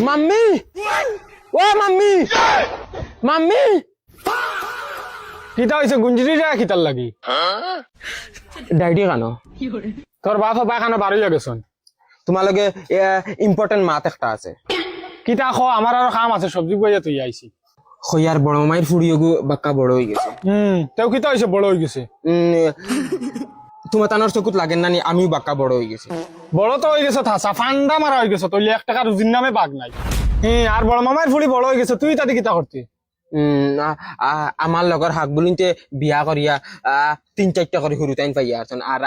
mummy ও mummy mummy কিতা হইছে গুঞ্জিরি যা কিতার লাগি ডাইডি কানো তোর বাপ বা কানো বাড়ি গেছন তোমালোকে ইম্পর্টেন্ট মাত একটা আছে কিতা খো আমার আর কাম আছে সবজি বইয়া তুই আইছি খৈয়ার বড় মাইর ফুড়িয়োগু বাক্কা বড় হয়ে গেছে তেও কিতা হইছে বড় হয়ে গেছে তোমার তানোর চকুত লাগেন নানি আমিও বাক্কা বড় হয়ে গেছি বড় তো হয়ে গেছে থাসা ফান্ডা মারা হয়ে গেছে তুই 1 টাকা রুজির নামে বাগ নাই আর বড় মামার ফুড়ি বড় হয়ে গেছে তুই তাতে কিতা করতি আমার লগর হাক বুলিতে বিয়া করিয়া 3-4টা করে সরু টাইম পাইয়া আছেন আর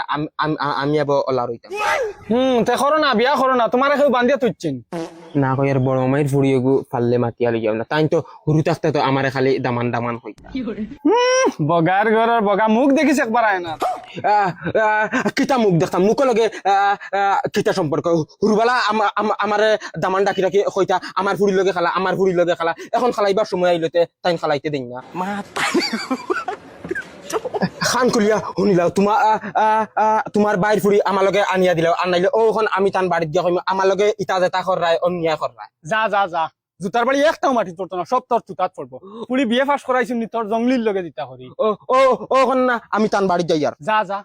আমি আবার ওলা রইতাম তে করো না বিয়া করো না তোমার কেউ বান্ধিয়া তুইছেন না কইয়ার বড় মাইর ফুড়িয়োগু ফাললে মাতিয়া লইয়াও না তাই তো সরু থাকতে তো আমারে খালি দামান দামান হইতা বগার ঘরের বগা মুখ দেখিস একবার আয় না কিতা মুখ দেখতাম মুখ লগে কিতা সম্পর্ক হুরবালা আমার দামান ডাকি রাখি হইতা আমার ফুড়ির লগে খালা আমার ফুড়ির লগে খালা এখন খালাইবার সময় আইলতে তাই খালাইতে দিন না খান খুলিয়া শুনিলাও তোমার বাইর ফুড়ি আমার লগে আনিয়া দিলাও আনাইলে ওখন আমি তান বাড়িত গিয়া কইম আমার লগে ইটা জেতা কররায় অন্যায় কররায় যা যা যা জুতার বাড়ি একটাও মাটি পড়তো না সব তোর জুতাত পড়বো পুলি বিয়ে ফাঁস করাইছি নি তোর জঙ্গলির লগে দিতা করি ওখন না আমি তান বাড়িত যাই আর যা যা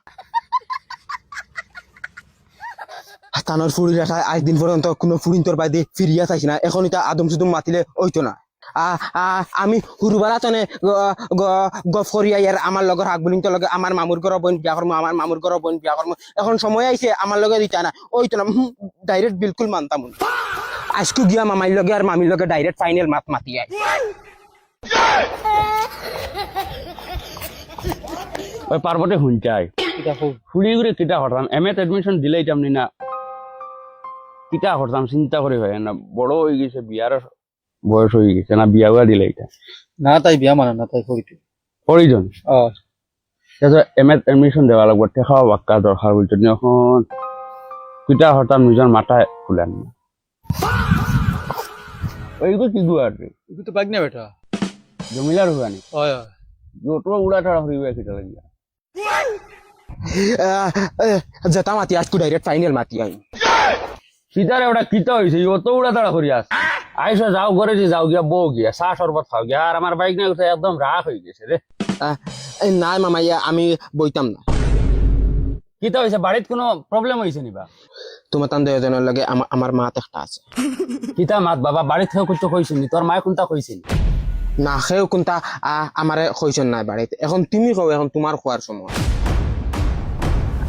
তানোর ফুড়ি রেখা আজ দিন পর্যন্ত কোনো ফুড়িন তোর বাইদে ফিরিয়া থাকি না এখন এটা আদম সুদম মাতিলে ওইতো না আমি হুরবালা তনে গফ করিয়া ইয়ার আমার লগর হাক বুলিন তো লগে আমার মামুর ঘর বোন বিয়া করবো আমার মামুর ঘর বোন বিয়া করবো এখন সময় আইছে আমার লগে দিতা না ওইতো না ডাইরেক্ট বিলকুল মানতাম আজকু গিয়া মামার লগে আর মামির লগে ডাইরেক্ট ফাইনাল মাত মাতি আয় ওই পার্বতে শুনছাই ফুড়ি ঘুরে কিটা করতাম এমএত এডমিশন দিলেই তেমনি না কিটা করতাম চিন্তা করে হয় না বড় হয়ে গেছে বিয়ার বয়স হয়ে গেছে না বিয়া হওয়া দিলে এটা না তাই বিয়া মানে না তাই করিতে প্রয়োজন এমএত এডমিশন দেওয়া লাগবে টেকাও বাক্কা দরকার বলছো এখন কিটা করতাম নিজের মাথায় খুলেন না ওইগুলো কি গুয়ার রে এগুলো তো বাগ না বেটা জমিলার হুয়া নি হয় যত উড়া টাড়া হরিবে কিটা লাগিয়া যেতা মাতি আজকু ডাইরেক্ট ফাইনাল মাতি আই সীতারে ওটা কিতা হয়েছে অত উড়া তাড়া করি আস আইসো যাও ঘরে যে যাও গিয়া বউ গিয়া চা শরবত খাও গিয়া আর আমার বাইক নিয়ে একদম রাগ হয়ে গেছে রে নাই মামাইয়া আমি বইতাম না কিতা হয়েছে বাড়িত কোনো প্রবলেম হয়েছে নিবা তোমার তান দেওয়ার লগে আমার মাত একটা আছে কিতা মাত বাবা বাড়িত থেকে কিছু কইছিস নি তোর মায়ে কোনটা কইছিল না সেও কোনটা আমারে কইছেন নাই বাড়িতে এখন তুমি কও এখন তোমার খোয়ার সময়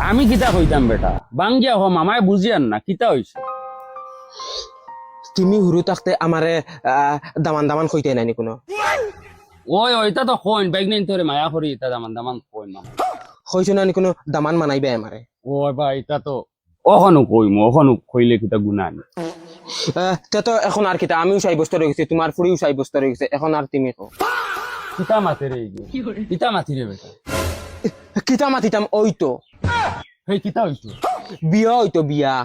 আমি কিতা কইতাম বেটা বাঙ্গিয়া হো মামায় বুঝিয়ান না কিতা হয়েছে তুমি হুরু থাকতে আমারে দামান দামান কইতে নাইনি কোনো ওই ওইটা তো কইন বাইক নিয়ে তোরে মায়া করি এটা দামান দামান কইন মামা কইছো নানি কোনো দামান মানাইবে আমারে ওই ভাই এটা তো ওখানো কইমু ওখানো কইলে কিতা গুণা নি তে তো এখন আর কিতা আমিও সাব্যস্ত রয়ে গেছি তোমার ফুড়িও সাব্যস্ত রয়ে গেছে এখন আর তুমি কও কিতা মাতে রে কিতা মাতি রে বেটা কিতা মাতিতাম ওই তো হেই কিতা হইছো বিয়া হইতো বিয়া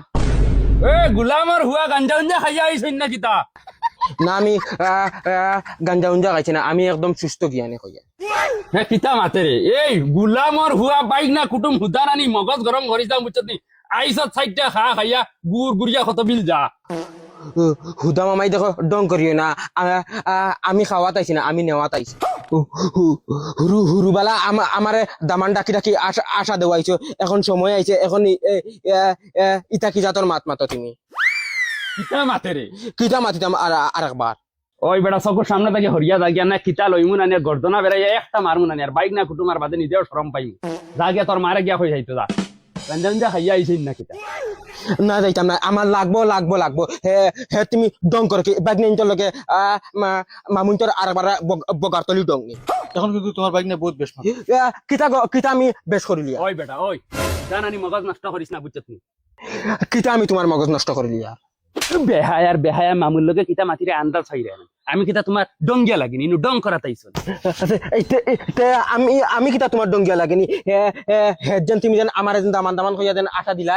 এ গুলামর হুয়া গাঞ্জা উঞ্জা খাইয়া আইছেন না কিতা না আমি গাঞ্জা উঞ্জা খাইছি না আমি একদম সুস্থ জ্ঞানে কইয়া হ্যাঁ কিতা মাতে রে এই গুলামর হুয়া বাইক না কুটুম হুদারানি মগজ গরম করি যাও বুঝছত নি আইসত সাইডটা খা খাইয়া গুড়িয়া কত বিল যা হুদা মামাই দেখো ডং করিও না আমি খাওয়াত আইছি না আমি নেওয়াত আইছি হুরুবালা আমারে দামান ডাকি ডাকি আশা দেওয়াইছো এখন সময় আইছে এখন ইটা কি জাতর মাত মাতো তুমি কিতা মাতে রে কিতা মাতিতাম আর একবার ওই বেটা চকুর সামনে থেকে হরিয়া জাগিয়া না কিতা লইমু না গর্দনা বেড়াই একটা মারমু না আর বাইক না কুটুমার বাদে নিজেও শরম পাইমু যা গিয়া তোর মারে গিয়া হয়ে যাইতো যা গাঞ্জা খাইয়া আইছেন না কিতা না যাইতাম না আমার লাগবো হে তুমি ডং করে কি বাগনিন্তর লগে মামুন্তর আরেকবার বগার তলি ডং নি এখন কিন্তু তোমার বাইক না বহুত বেশ কিতা আমি বেশ করিলি ওই বেটা ওই জানানি মগজ নষ্ট করিস না বুঝছত নি কিতা আমি তোমার মগজ নষ্ট করিলি বেহায়া মামুর লগে কিতা মাতিরে আন্দাজ হইরে আমি কিতা তোমার ডঙ্গিয়া লাগিনি ইনু ডং করা তাইছো আমি কিতা তোমার ডঙ্গিয়া লাগেনি যেন তুমি যেন আমার দামান দামান হইয়া দেন আশা দিলা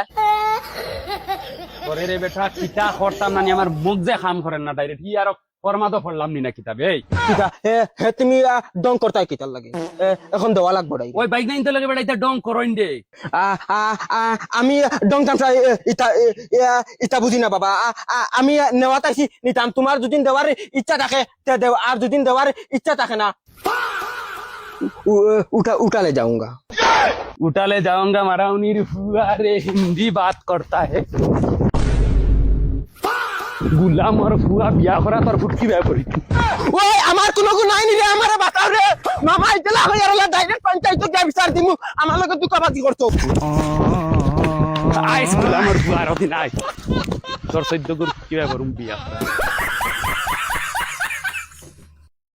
পরে রে বেটা কিতা করতাম না আমার মুখ যে খাম করেন না ডাইরেক্ট কি আর ফরমা তো পড়লাম নি না কিতাবে এই কিতা হে তুমি ডং করতাই কিতার লাগে এখন দেওয়া লাগবো নাই ওই বাইক নাই তো লাগে বেটা এটা ডং করইন দে আমি ডং তামসা ইটা বুঝি না বাবা আমি নেওয়া তাইছি নিতাম তোমার দুদিন দেওয়ার ইচ্ছা থাকে তে দেও আর দুদিন দেওয়ার ইচ্ছা থাকে না उठाले जाऊंगा उठाले जाऊंगा मराउनीर फुआ रे हिंदी बात करता है गुलाम और फुआ बिया करा তোর ফুটকি বিয়া করি ওই আমার কোনো গুণ নাই নি রে আমারে বাতাও রে মামা ইতলা হইয়ারলা ডাইরেক্ট পঞ্চায়েত কে বিচার দিমু আমার লগে তুই কবাকি করছো আইস গুলাম আর ফুয়া রদিন আই তোর সৈদ্য গুর কি বিয়া করুম বিয়া করা